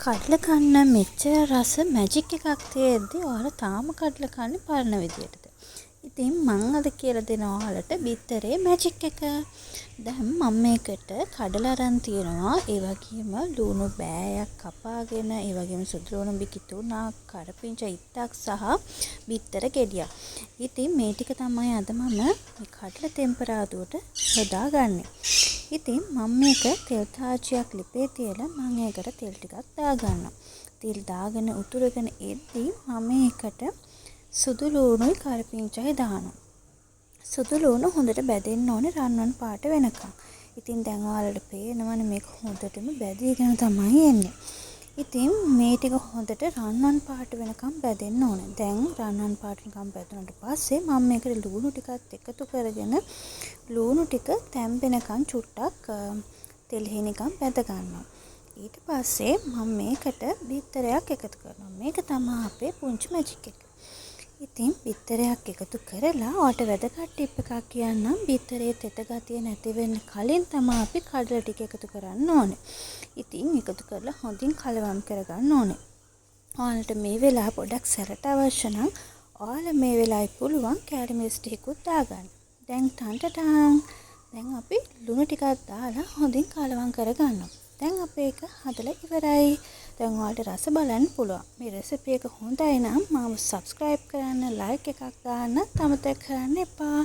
කඩල කන්න මෙච්චර රස මැජික් එකක් තියෙද්දි ඔයාලා තාම කඩල කන්නේ පරණ විදියටද? ඉතින් මං අද කියලා දෙනවා ඔයාලට බිත්තරේ මැජික් එක. දැන් මම මේකට කඩල අරන් තියනවා. ඒ වගේම ලුණු බෑයක් කපාගෙන, ඒ වගේම සුදු ලුණු බිකි 3ක්, කරපිංචා ඉත්තක් සහ බිත්තර ගෙඩියක්. ඉතින් මේ ටික තමයි අද මම මේ කඩල තෙම්පරාදුවට යොදාගන්නේ. ඉතින් මම මේක තෙල් තාච්චියක් ලිපේ තියලා මම ඒකට තෙල් ටිකක් දාගන්නවා. තෙල් දාගෙන උතුරගෙන එද්දී මම ඒකට සුදු ලුණුයි කරපිංචායි දානවා. සුදු ලුණු හොඳට බැදෙන්න ඕනේ රන්වන් පාට වෙනකම්. ඉතින් දැන් ඔයාලට පේනවනේ මේක හොඳටම බැදීගෙන තමයි එන්නේ. ඉතින් මේ ටික හොඳට රන්වන් පාට වෙනකම් බැදෙන්න ඕනේ. දැන් රන්වන් පාට නිකම් බැදුනට පස්සේ මම මේකට ලුණු ටිකත් එකතු කරගෙන ලුණු ටික තැම්බෙනකම් චුට්ටක් තෙලෙහි නිකම් බැද ගන්නවා. ඊට පස්සේ මම මේකට බිත්තරයක් එකතු කරනවා. මේක තමයි අපේ පුංචි මැජික් එක. ඉතින් බිත්තරයක් එකතු කරලා ඔයාලට වැදගත් ටිප් එකක් කියන්නම්. බිත්තරේ තෙත ගතිය නැති වෙන්න කලින් තමයි අපි කඩල ටික එකතු කරන්න ඕනේ. ඉතින් එකතු කරලා හොඳින් කලවම් කරගන්න ඕනේ. ඔයාලට මේ වෙලාව පොඩක් සැරට අවශ්‍ය නම් ඔයාලා මේ වෙලාවේ පුළුවන් කැරි මිරිස් ටිකකුත් දාගන්න. දැන් ටන්ටටන් දැන් අපි ලුණු ටිකක් දාලා හොඳින් කලවම් කරගන්නවා. දැන් අපේ එක හදලා ඉවරයි. දැන් ඔයාලට රස බලන්න පුළුවන්. මේ රෙසිපි එක හොඳයි නම් මාව subscribe කරන්න, like එකක් දාන්න අමතක කරන්න එපා.